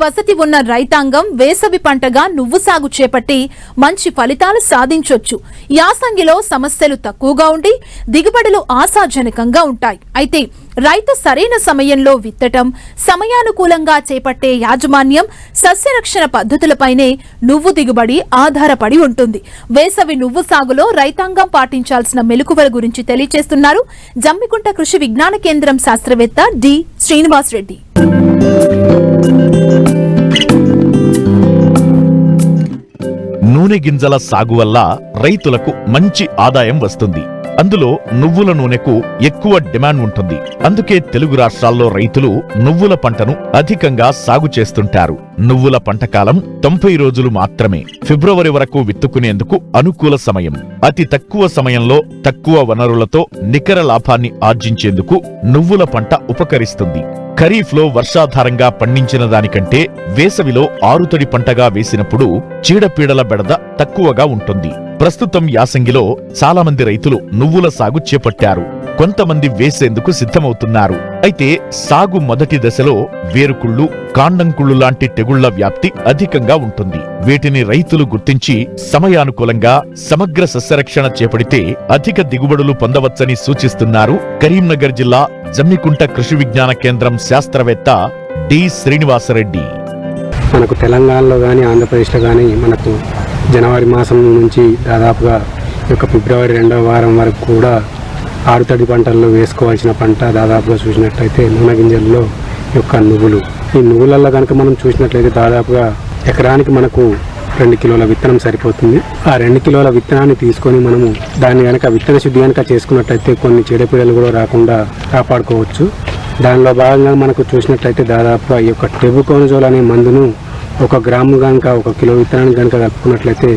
వసతి ఉన్న రైతాంగం వేసవి పంటగా నువ్వు సాగు చేపట్టి మంచి ఫలితాలు సాధించొచ్చు. యాసంగిలో సమస్యలు తక్కువగా ఉండి దిగుబడులు ఆశాజనకంగా ఉంటాయి. అయితే రైతు సరైన సమయంలో విత్తటం, సమయానుకూలంగా చేపట్టే యాజమాన్యం, సస్యరక్షణ పద్ధతులపైనే నువ్వు దిగుబడి ఆధారపడి ఉంటుంది. వేసవి నువ్వు సాగులో రైతాంగం పాటించాల్సిన మెలకువల గురించి తెలియజేస్తున్నారు జమ్మికుంట కృషి విజ్ఞాన కేంద్రం శాస్త్రవేత్త డి శ్రీనివాస్ రెడ్డి. నూనె గింజల సాగు వల్ల రైతులకు మంచి ఆదాయం వస్తుంది. అందులో నువ్వుల నూనెకు ఎక్కువ డిమాండ్ ఉంటుంది. అందుకే తెలుగు రాష్ట్రాల్లో రైతులు నువ్వుల పంటను అధికంగా సాగు చేస్తుంటారు. నువ్వుల పంట కాలం 90 రోజులు మాత్రమే. ఫిబ్రవరి వరకు విత్తుకునేందుకు అనుకూల సమయం. అతి తక్కువ సమయంలో తక్కువ వనరులతో నికర లాభాన్ని ఆర్జించేందుకు నువ్వుల పంట ఉపకరిస్తుంది. ఖరీఫ్ లో వర్షాధారంగా పండించిన దానికంటే వేసవిలో ఆరుతడి పంటగా వేసినప్పుడు చీడపీడల బెడద తక్కువగా ఉంటుంది. ప్రస్తుతం యాసంగిలో చాలా మంది రైతులు నువ్వుల సాగు చేపట్టారు. కొంతమంది వేసేందుకు సిద్ధమవుతున్నారు. అయితే సాగు మొదటి దశలో వేరుకుళ్ళు, కాండంకుళ్ళు లాంటి తెగుళ్ల వ్యాప్తి అధికంగా ఉంటుంది. వీటిని రైతులు గుర్తించి సమయానుకూలంగా సమగ్ర సస్యరక్షణ చేపడితే అధిక దిగుబడులు పొందవచ్చని సూచిస్తున్నారు కరీంనగర్ జిల్లా జమ్మికుంట కృషి విజ్ఞాన కేంద్రం శాస్త్రవేత్త డి శ్రీనివాసరెడ్డి. మనకు తెలంగాణలో కానీ ఆంధ్రప్రదేశ్లో కానీ మనకు జనవరి మాసం నుంచి దాదాపుగా ఫిబ్రవరి 2వ వారం వరకు కూడా ఆరుతడి పంటల్లో వేసుకోవాల్సిన పంట దాదాపుగా చూసినట్లయితే నూనె గింజల్లో నువ్వులు. ఈ నువ్వులలో కనుక మనం చూసినట్లయితే దాదాపుగా ఎకరానికి మనకు 2 కిలోల విత్తనం సరిపోతుంది. ఆ 2 కిలోల విత్తనాన్ని తీసుకొని మనము దాన్ని కనుక విత్తన శుద్ధి కనుక చేసుకున్నట్లయితే కొన్ని చీడపీడలు కూడా రాకుండా కాపాడుకోవచ్చు. దానిలో భాగంగా మనకు చూసినట్లయితే దాదాపుగా టెబుకోనజోల్ అనే మందును 1 గ్రాము కనుక 1 కిలో విత్తనాన్ని కనుక కలుపుకున్నట్లయితే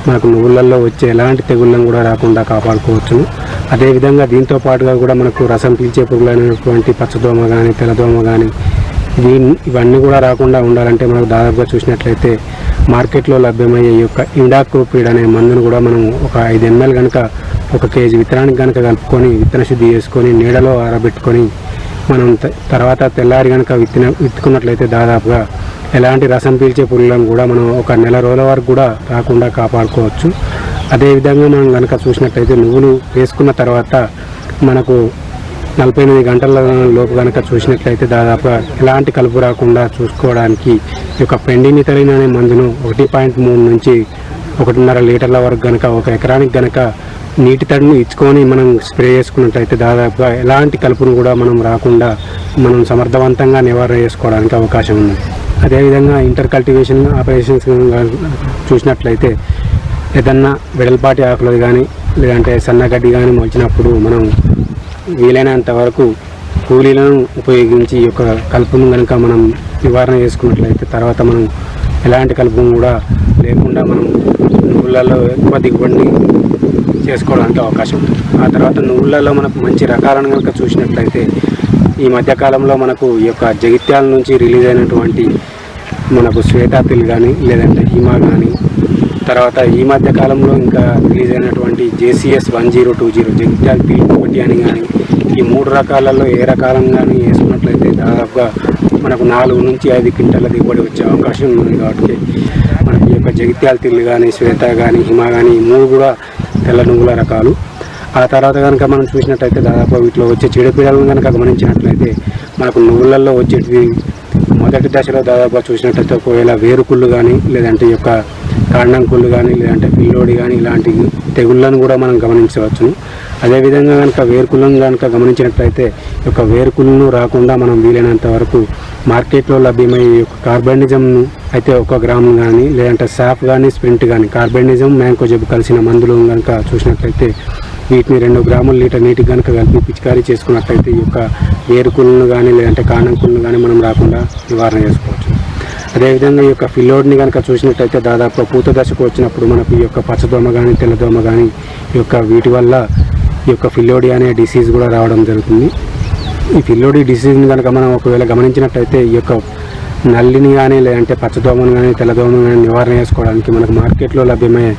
మనకు నువ్వులలో వచ్చే ఎలాంటి తెగుళ్ళను కూడా రాకుండా కాపాడుకోవచ్చును. అదేవిధంగా దీంతో పాటుగా కూడా మనకు రసం పీల్చే పురుగులైనటువంటి పచ్చదోమ కానీ తెల్లదోమ కానీ ఇవన్నీ కూడా రాకుండా ఉండాలంటే మనకు దాదాపుగా చూసినట్లయితే మార్కెట్లో లభ్యమయ్యే ఇండాక్లోప్రిడ్ అనే మందును కూడా మనం 5 ml కనుక 1 కేజీ విత్తనానికి కనుక కలుపుకొని విత్తన శుద్ధి చేసుకొని నీడలో ఆరబెట్టుకొని మనం తర్వాత తెల్లారి కనుక విత్తుకున్నట్లయితే దాదాపుగా ఎలాంటి రసం పీల్చే పురుగులను కూడా మనం 1 నెల రోజుల వరకు కూడా రాకుండా కాపాడుకోవచ్చు. అదేవిధంగా మనం కనుక చూసినట్లయితే నువ్వులు వేసుకున్న తర్వాత మనకు 48 గంటల లోపు కనుక చూసినట్లయితే దాదాపుగా ఎలాంటి కలుపు రాకుండా చూసుకోవడానికి పెండిమిథలిన్ అనే మందును 1.3 నుంచి 1.5 లీటర్ల వరకు కనుక 1 ఎకరానికి కనుక నీటి తడిని ఇచ్చుకొని మనం స్ప్రే చేసుకున్నట్లయితే దాదాపుగా ఎలాంటి కలుపును కూడా మనం రాకుండా మనం సమర్థవంతంగా నివారణ చేసుకోవడానికి అవకాశం ఉంది. అదేవిధంగా ఇంటర్ కల్టివేషన్ ఆపరేషన్స్ చూసినట్లయితే ఏదన్నా వెడల్పాటి ఆకులు కానీ లేదంటే సన్నగడ్డి కానీ మొలిచినప్పుడు మనం వీలైనంత వరకు కూలీలను ఉపయోగించి కలుపును కనుక మనం నివారణ చేసుకున్నట్లయితే తర్వాత మనం ఎలాంటి కలుపును కూడా లేకుండా మనం నువ్వులలో ఎక్కువ దిగుబడిని చేసుకోవడానికి అవకాశం ఉంటుంది. ఆ తర్వాత నువ్వులలో మనకు మంచి రకాలను కనుక చూసినట్లయితే ఈ మధ్యకాలంలో మనకు జగిత్యాల నుంచి రిలీజ్ అయినటువంటి మనకు శ్వేతాపిల్ కానీ లేదంటే హిమా కానీ తర్వాత ఈ మధ్య కాలంలో ఇంకా రిలీజ్ అయినటువంటి JCS 1020 జగిత్యాల పిల్ 1 అని కానీ ఈ 3 రకాలలో ఏ రకాలను కానీ వేసుకున్నట్లయితే దాదాపుగా మనకు 4 నుంచి 5 క్వింటాల దిగుబడి వచ్చే అవకాశం ఉంది. కాబట్టి మనకి జగిత్యాల తిల్లు కానీ శ్వేత కానీ హిమా కానీ ఈ 3 కూడా తెల్ల నువ్వుల రకాలు. ఆ తర్వాత కనుక మనం చూసినట్లయితే దాదాపు వీటిలో వచ్చే చీడపీడలను కనుక గమనించినట్లయితే మనకు నువ్వులలో వచ్చేటివి మొదటి దశలో దాదాపుగా చూసినట్లయితే ఒకవేళ వేరుకుళ్ళు కానీ లేదంటే కాండంకుళ్ళు కానీ లేదంటే పిల్లోడి కానీ ఇలాంటి తెగుళ్ళను కూడా మనం గమనించవచ్చును. అదేవిధంగా కనుక వేరుకుళ్ళను కనుక గమనించినట్లయితే వేరుకుళ్ళను రాకుండా మనం వీలైనంత వరకు మార్కెట్లో లభ్యమయ్యే కార్బనిజంను అయితే 1 గ్రాము కానీ లేదంటే సాఫ్ కానీ స్ప్రింట్ కానీ కార్బనిజం మ్యాంకోజెబ్ కలిసిన మందులు కనుక చూసినట్లయితే వీటిని 2 గ్రాముల లీటర్ నీటికి కనుక కలిపి పిచికారీ చేసుకున్నట్లయితే వేరుకుళ్ళను కానీ లేదంటే కాండంకుళ్ళను కానీ మనం రాకుండా నివారణ చేసుకోవచ్చు. అదేవిధంగా ఫిల్లోడ్ని కనుక చూసినట్లయితే దాదాపు పూత దశకు వచ్చినప్పుడు మనకు పచ్చదోమ కానీ తెల్లదోమ కానీ వీటి వల్ల ఫిల్లోడి అనే డిసీజ్ కూడా రావడం జరుగుతుంది. ఈ ఫిల్లోడి డిసీజ్ని కనుక మనం ఒకవేళ గమనించినట్లయితే నల్లిని కానీ లేదంటే పచ్చదోమను కానీ తెల్లదోమను కానీ నివారణ చేసుకోవడానికి మనకు మార్కెట్లో లభ్యమయ్యే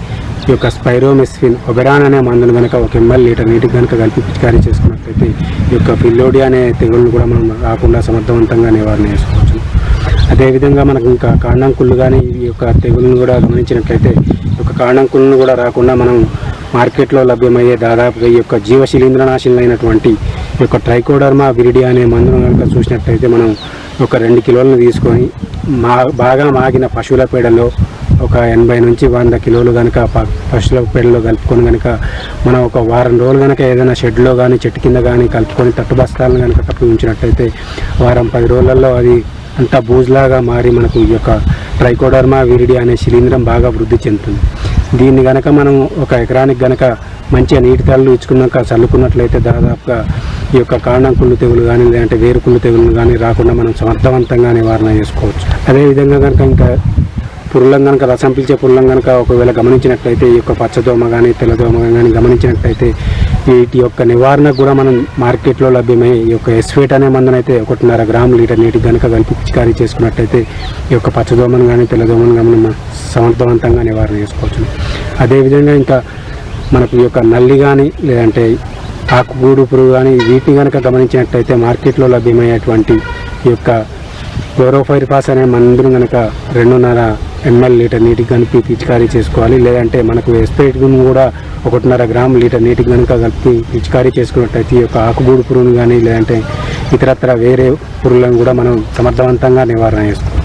స్పైరోమెస్ఫిన్ ఒబెరాన్ అనే మందును కనుక 1 ml లీటర్ నీటికి కనుక కలిపి పిచికారీ చేసుకున్నట్లయితే ఫిల్లోడి అనే తెగుళ్ళను కూడా మనం రాకుండా సమర్థవంతంగా నివారణ చేసుకోవచ్చు. అదేవిధంగా మనకు ఇంకా కాండంకుళ్ళు కానీ ఈ యొక్క తెగులను కూడా గమనించినట్లయితే ఈ యొక్క కాండంకులను కూడా రాకుండా మనం మార్కెట్లో లభ్యమయ్యే దాదాపుగా ఈ యొక్క జీవ శిలీంద్రనాశినైనటువంటి ఈ యొక్క ట్రైకోడర్మా విరిడియా అనే మందును కనుక చూసినట్లయితే మనం ఒక 2 కిలోలను తీసుకొని బాగా మాగిన పశువుల పేడలో ఒక 80 నుంచి 100 కిలోలు కనుక పశువుల పేడలో కలుపుకొని కనుక మనం ఒక వారం రోజులు కనుక ఏదైనా షెడ్లో కానీ చెట్టు కింద కానీ కలుపుకొని తట్టు బస్తాలను కనుక కప్పి ఉంచినట్లయితే వారం 10 రోజులలో అది అంతా బూజులాగా మారి మనకు ఈ యొక్క ట్రైకోడర్మా విరిడియా అనే శిలీంద్రం బాగా వృద్ధి చెందుతుంది. దీన్ని కనుక మనం ఒక ఎకరానికి కనుక మంచిగా నీటి తల్లు ఇచ్చుకున్నాక చల్లుకున్నట్లయితే దాదాపుగా ఈ యొక్క కాండంకుళ్ళు తెగులు కానీ లేదంటే వేరుకుళ్ళు తెగులు కానీ రాకుండా మనం సమర్థవంతంగా నివారణ చేసుకోవచ్చు. అదేవిధంగా కనుక ఇంకా పురులం కనుక రసం పీల్చే పురులం కనుక ఒకవేళ గమనించినట్లయితే ఈ యొక్క పచ్చదోమ కానీ తెల్లదోమ కానీ గమనించినట్లయితే వీటి యొక్క నివారణకు కూడా మనం మార్కెట్లో లభ్యమయ్యే ఈ యొక్క ఎస్ఫేట్ అనే మందునైతే 1.5 గ్రాములు లీటర్ నీటికి కనుక కలిపి పిచికారీ చేసుకున్నట్లయితే ఈ యొక్క పచ్చదోమను కానీ తెల్లదోమను కానీ మనం సమర్థవంతంగా నివారణ చేసుకోవచ్చు. అదేవిధంగా ఇంకా మనకు ఈ యొక్క నల్లి కానీ లేదంటే ఆకుగూడు పురుగు కానీ వీటిని కనుక గమనించినట్లయితే మార్కెట్లో లభ్యమయ్యేటువంటి ఈ యొక్క క్లోరోఫైరిఫాస్ అనే మందును కనుక 2.5 ml లీటర్ నీటికి కలిపి పిచికారీ చేసుకోవాలి. లేదంటే మనకు ఎస్పేట్ కూడా 1.5 గ్రాములు లీటర్ నీటికి కనుక కలిపి పిచికారీ చేసుకున్నట్టయితే ఈ యొక్క ఆకుగూడు పురుగును కానీ లేదంటే ఇతరత్ర వేరే పురుగులను కూడా మనం సమర్థవంతంగా నివారణ చేసుకోవాలి.